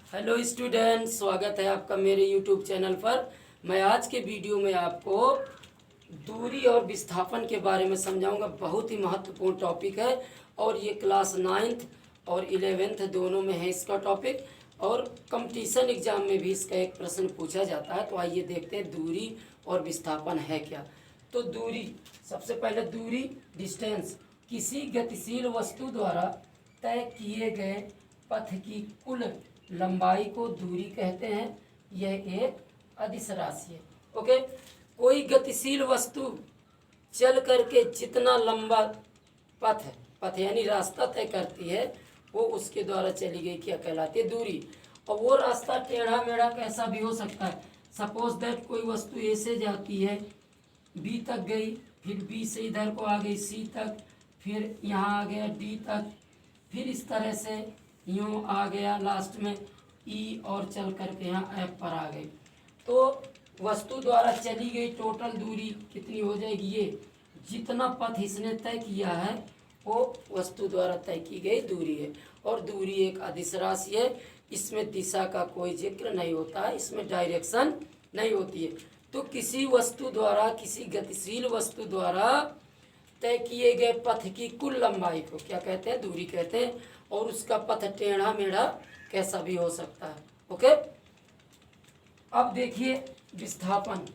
Hello student, स्वागत है आपका मेरे यूट्यूब चैनल पर। मैं आज के वीडियो में आपको दूरी और विस्थापन के बारे में समझाऊंगा। बहुत ही महत्वपूर्ण टॉपिक है और ये क्लास 9th और 11th दोनों में है इसका टॉपिक, और कंपटीशन एग्जाम में भी इसका एक प्रश्न पूछा जाता है। तो आइए देखते हैं दूरी और विस्थापन है क्या। तो दूरी, सबसे पहले दूरी डिस्टेंस, किसी गतिशील वस्तु द्वारा तय किए गए पथ की कुल लंबाई को दूरी कहते हैं। यह एक अदिश राशि है। ओके, कोई गतिशील वस्तु चल करके जितना लंबा पथ यानी रास्ता तय करती है, वो उसके द्वारा चली गई क्या कहलाती है? दूरी। और वो रास्ता टेढ़ा मेढ़ा कैसा भी हो सकता है। सपोज दैट कोई वस्तु ए से जाती है, बी तक गई, फिर बी से इधर को आ गई सी तक, फिर यहाँ आ गया डी तक, फिर इस तरह से यूँ आ गया लास्ट में ई, और चल करके यहाँ एफ पर आ गई। तो वस्तु द्वारा चली गई टोटल दूरी कितनी हो जाएगी? ये जितना पथ इसने तय किया है वो वस्तु द्वारा तय की गई दूरी है। और दूरी एक अदिश राशि है, इसमें दिशा का कोई जिक्र नहीं होता है, इसमें डायरेक्शन नहीं होती है। तो किसी वस्तु द्वारा, किसी गतिशील वस्तु द्वारा तय किए गए पथ की कुल लंबाई को क्या कहते हैं? दूरी कहते हैं। और उसका पथ टेढ़ा मेढ़ा कैसा भी हो सकता है। ओके, अब देखिए विस्थापन।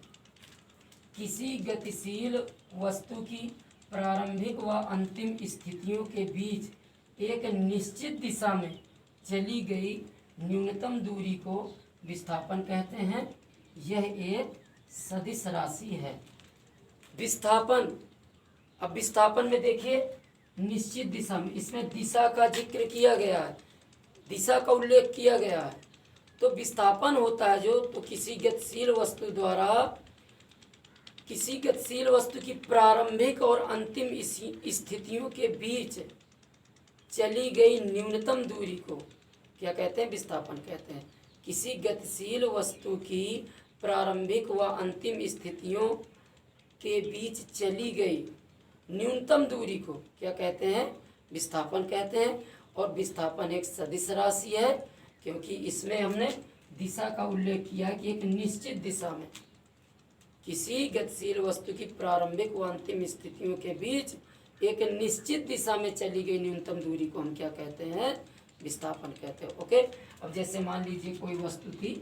किसी गतिशील वस्तु की प्रारंभिक व अंतिम स्थितियों के बीच एक निश्चित दिशा में चली गई न्यूनतम दूरी को विस्थापन कहते हैं। यह एक सदिश राशि है। विस्थापन, अब विस्थापन में देखिए निश्चित दिशा में, इसमें दिशा का जिक्र किया गया है, दिशा का उल्लेख किया गया है। तो विस्थापन होता है जो, तो किसी गतिशील वस्तु द्वारा किसी गतिशील वस्तु की प्रारंभिक और अंतिम स्थितियों के बीच चली गई न्यूनतम दूरी को क्या कहते हैं? विस्थापन कहते हैं। किसी गतिशील वस्तु की प्रारंभिक व अंतिम स्थितियों के बीच चली गई न्यूनतम दूरी को क्या कहते हैं? विस्थापन कहते हैं। और विस्थापन एक सदिश राशि है, क्योंकि इसमें हमने दिशा का उल्लेख किया कि एक निश्चित दिशा में किसी गतिशील वस्तु की प्रारंभिक व अंतिम स्थितियों के बीच एक निश्चित दिशा में चली गई न्यूनतम दूरी को हम क्या कहते हैं? विस्थापन कहते हैं। ओके, अब जैसे मान लीजिए कोई वस्तु थी,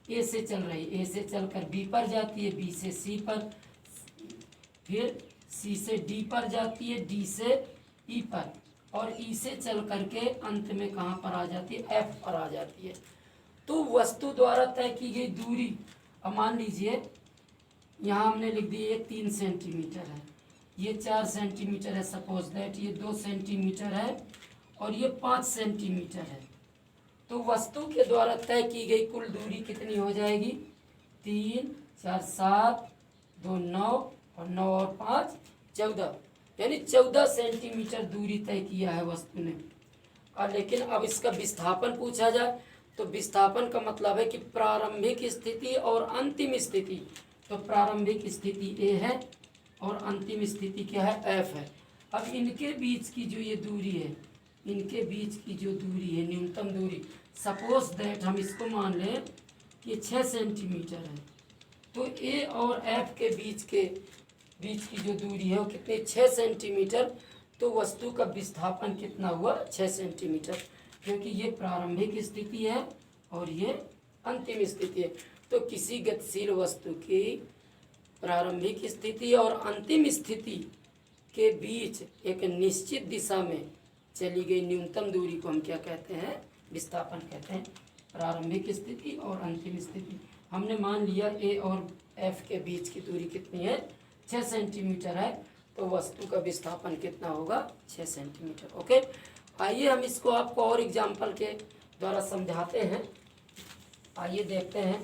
ए से चल रही, ए से चलकर बी पर जाती है, बी से सी पर, फिर सी से डी पर जाती है, डी से ई पर, और ई से चल करके अंत में कहाँ पर आ जाती है? एफ पर आ जाती है। तो वस्तु द्वारा तय की गई दूरी, अब मान लीजिए यहाँ हमने लिख दी ये 3 सेंटीमीटर है, ये 4 सेंटीमीटर है, सपोज दैट ये 2 सेंटीमीटर है, और ये 5 सेंटीमीटर है। तो वस्तु के द्वारा तय की गई कुल दूरी कितनी हो जाएगी? 3 4 7 2 9, और 9 और 5 14, यानी 14 सेंटीमीटर दूरी तय किया है वस्तु ने। और लेकिन अब इसका विस्थापन पूछा जाए तो विस्थापन का मतलब है कि प्रारंभिक स्थिति और अंतिम स्थिति। तो प्रारंभिक स्थिति ए है और अंतिम स्थिति क्या है? एफ है। अब इनके बीच की जो ये दूरी है, इनके बीच की जो दूरी है न्यूनतम दूरी, सपोज दैट हम इसको मान लें कि 6 सेंटीमीटर है। तो ए और एफ के बीच की जो दूरी है वो कितनी? 6 सेंटीमीटर। तो वस्तु का विस्थापन कितना हुआ? 6 सेंटीमीटर, क्योंकि ये प्रारंभिक स्थिति है और ये अंतिम स्थिति है। तो किसी गतिशील वस्तु की प्रारंभिक स्थिति और अंतिम स्थिति के बीच एक निश्चित दिशा में चली गई न्यूनतम दूरी को हम क्या कहते हैं? विस्थापन कहते हैं। प्रारंभिक स्थिति और अंतिम स्थिति हमने मान लिया ए और एफ के बीच की दूरी कितनी है? 6 सेंटीमीटर है। तो वस्तु का विस्थापन कितना होगा? 6 सेंटीमीटर। ओके, आइए हम इसको आपको और एग्जाम्पल के द्वारा समझाते हैं। आइए देखते हैं।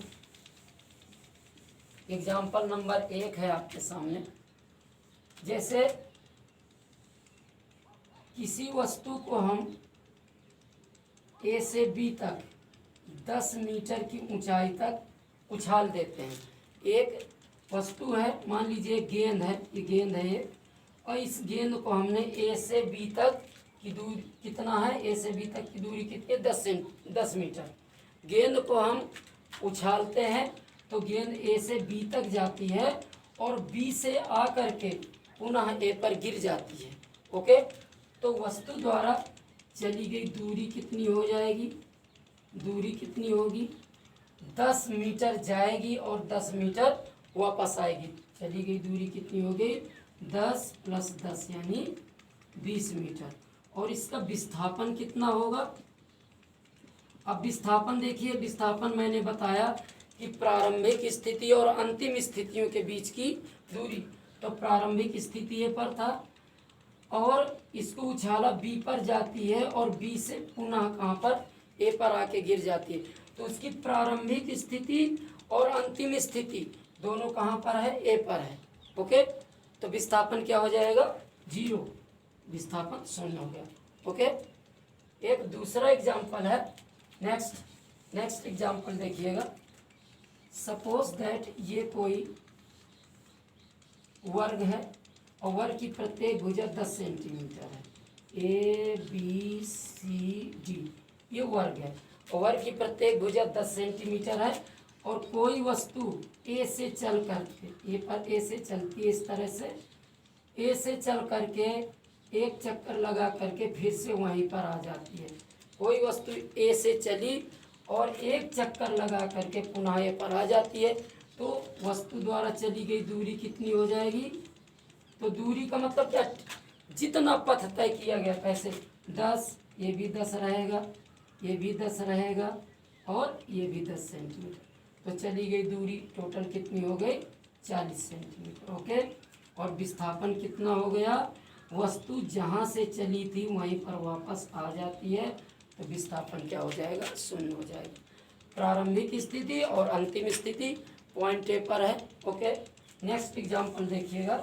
एग्जाम्पल नंबर 1 है आपके सामने। जैसे किसी वस्तु को हम ए से बी तक 10 मीटर की ऊंचाई तक उछाल देते हैं। एक वस्तु है, मान लीजिए गेंद है, ये गेंद है ये, और इस गेंद को हमने ए से बी तक की दूरी कितना है? ए से बी तक की दूरी कितनी है? 10 मीटर। गेंद को हम उछालते हैं तो गेंद ए से बी तक जाती है और बी से आ करके पुनः ए पर गिर जाती है। ओके, तो वस्तु द्वारा चली गई दूरी कितनी हो जाएगी? दूरी कितनी होगी? 10 मीटर जाएगी और 10 मीटर वापस आएगी। चली गई दूरी कितनी हो गई? 10 + 10 यानी 20 मीटर। और इसका विस्थापन कितना होगा? अब विस्थापन देखिए, विस्थापन मैंने बताया कि प्रारंभिक स्थिति और अंतिम स्थितियों के बीच की दूरी। तो प्रारंभिक स्थिति ए पर था और इसको उछाला बी पर जाती है और बी से पुनः कहाँ पर? ए पर आके गिर जाती है। तो उसकी प्रारंभिक स्थिति और अंतिम स्थिति दोनों कहाँ पर है? ए पर है। ओके, तो विस्थापन क्या हो जाएगा? 0, विस्थापन 0 हो गया। ओके, एक दूसरा एग्जाम्पल है। नेक्स्ट एग्जाम्पल देखिएगा। सपोज दैट ये कोई वर्ग है और वर्ग की प्रत्येक भुजा 10 सेंटीमीटर है। ए बी सी डी ये वर्ग है और वर्ग की प्रत्येक भुजा 10 सेंटीमीटर है और कोई वस्तु ए से चल करके ए से चलती है इस तरह से, ए से चल करके एक चक्कर लगा करके फिर से वहीं पर आ जाती है। कोई वस्तु ए से चली और एक चक्कर लगा करके पुनः ए पर आ जाती है, तो वस्तु द्वारा चली गई दूरी कितनी हो जाएगी? तो दूरी का मतलब क्या? जितना पथ तय किया गया, कैसे 10, ये भी 10 रहेगा, ये भी 10 रहेगा और ये भी 10 सेंटीमीटर। तो चली गई दूरी टोटल कितनी हो गई? 40 सेंटीमीटर। ओके, और विस्थापन कितना हो गया? वस्तु जहाँ से चली थी वहीं पर वापस आ जाती है, तो विस्थापन क्या हो जाएगा? 0 हो जाएगा। प्रारंभिक स्थिति और अंतिम स्थिति पॉइंट ए पर है। ओके, नेक्स्ट एग्जाम्पल देखिएगा।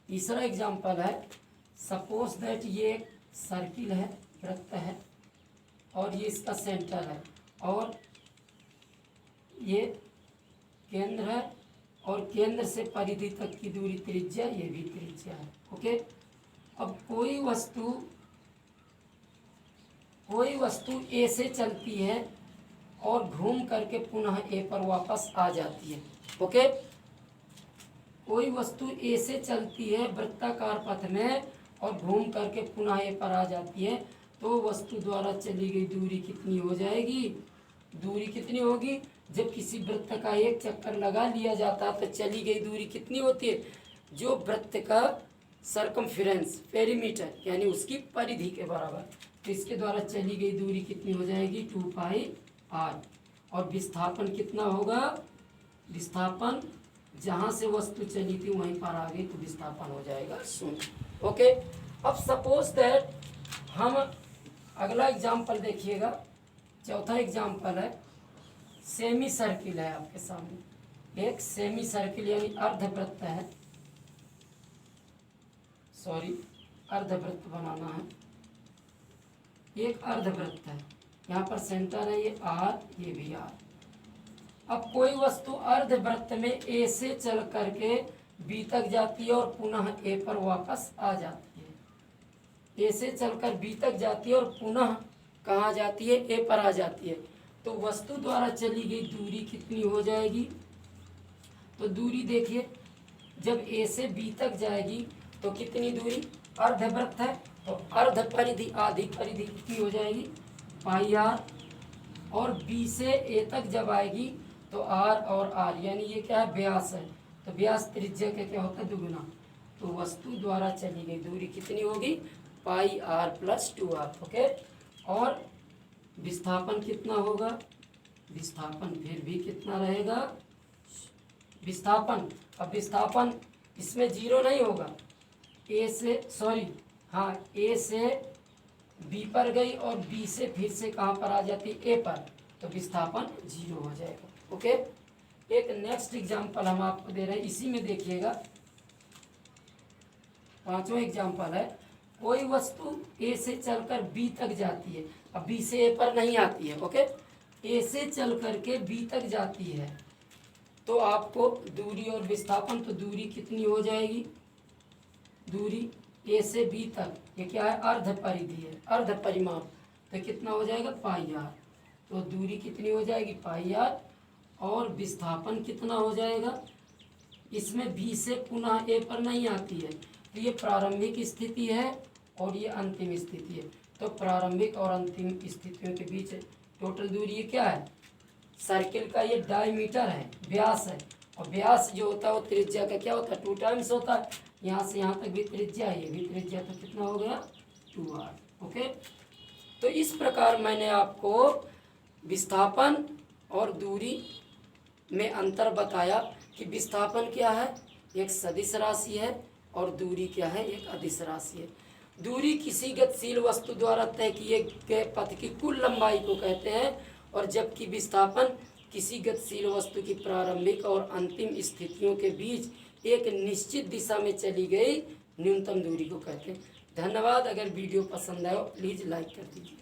तीसरा एग्जाम्पल है। सपोज दैट ये एक सर्किल है, वृत्त है और ये इसका सेंटर है और ये केंद्र है और केंद्र से परिधि तक की दूरी त्रिज्या, ये भी त्रिज्या है। ओके, अब कोई वस्तु ए से चलती है और घूम करके पुनः ए पर वापस आ जाती है। ओके, कोई वस्तु ए से चलती है वृत्ताकार पथ में और घूम करके पुनः ए पर आ जाती है, तो वस्तु द्वारा चली गई दूरी कितनी हो जाएगी? दूरी कितनी होगी? जब किसी वृत्त का एक चक्कर लगा लिया जाता तो चली गई दूरी कितनी होती है? जो वृत्त का सरकमफेरेंस, पेरीमीटर यानी उसकी परिधि के बराबर। तो इसके द्वारा चली गई दूरी कितनी हो जाएगी? 2πr। और विस्थापन कितना होगा? विस्थापन जहाँ से वस्तु चली थी वहीं पर आ गई तो विस्थापन हो जाएगा 0। ओके, अब सपोज दैट हम अगला एग्जाम्पल देखिएगा। चौथा एग्जाम्पल है। सेमी सर्किल है आपके सामने। एक सेमी सर्किल यानी अर्धवृत्त है, अर्धवृत्त बनाना है। एक अर्धवृत्त है, यहाँ पर सेंटर है, ये आर, ये भी आर। अब कोई वस्तु अर्धवृत्त में ए से चल करके बी तक जाती है और पुनः ए पर वापस आ जाती है। ए से चलकर बी तक जाती है और पुनः कहाँ जाती है? ए पर आ जाती है। तो वस्तु द्वारा चली गई दूरी कितनी हो जाएगी? तो दूरी देखिए, जब ए से बी तक जाएगी तो कितनी दूरी? अर्धवृत्त है तो अर्ध परिधि, आधी परिधि कितनी हो जाएगी? πr। और बी से ए तक जब आएगी तो आर और आर, यानी ये क्या है? व्यास है। तो व्यास त्रिज्या का क्या होता है? दुगुना। तो वस्तु द्वारा चली गई दूरी कितनी होगी? πr + 2r। ओके, और विस्थापन कितना होगा? विस्थापन फिर भी कितना रहेगा? विस्थापन, अब विस्थापन इसमें 0 नहीं होगा। ए से बी पर गई और बी से फिर से कहाँ पर आ जाती? ए पर, तो विस्थापन 0 हो जाएगा। ओके, एक नेक्स्ट एग्जाम्पल हम आपको दे रहे हैं, इसी में देखिएगा। पांचवा एग्जाम्पल है। कोई वस्तु ए से चलकर बी तक जाती है, अब बी से ए पर नहीं आती है। ओके, ए से चल करके बी तक जाती है, तो आपको दूरी और विस्थापन, तो दूरी कितनी हो जाएगी? दूरी ए से बी तक, ये क्या है? अर्ध परिधि है, अर्ध परिमाप। तो कितना हो जाएगा पाई आर। तो दूरी कितनी हो जाएगी पाई आर, और विस्थापन कितना हो जाएगा। इसमें बी से पुनः ए पर नहीं आती है, तो ये प्रारंभिक स्थिति है और ये अंतिम स्थिति है। तो प्रारंभिक और अंतिम स्थितियों के बीच टोटल दूरी ये क्या है, सर्किल का ये डायमीटर है, व्यास है, और व्यास जो होता है वो त्रिज्या का क्या होता है 2 टाइम्स होता है। यहाँ से यहाँ तक भी त्रिज्या है, ये भी त्रिज्या, तो कितना हो गया 2r। ओके, तो इस प्रकार मैंने आपको विस्थापन और दूरी में अंतर बताया कि विस्थापन क्या है, एक सदिश राशि है, और दूरी क्या है, एक अदिश राशि है। दूरी किसी गतिशील वस्तु द्वारा तय किए गए पथ की कुल लंबाई को कहते हैं, और जबकि विस्थापन किसी गतिशील वस्तु की प्रारंभिक और अंतिम स्थितियों के बीच एक निश्चित दिशा में चली गई न्यूनतम दूरी को कहते हैं। धन्यवाद। अगर वीडियो पसंद आए प्लीज़ लाइक कर दीजिए।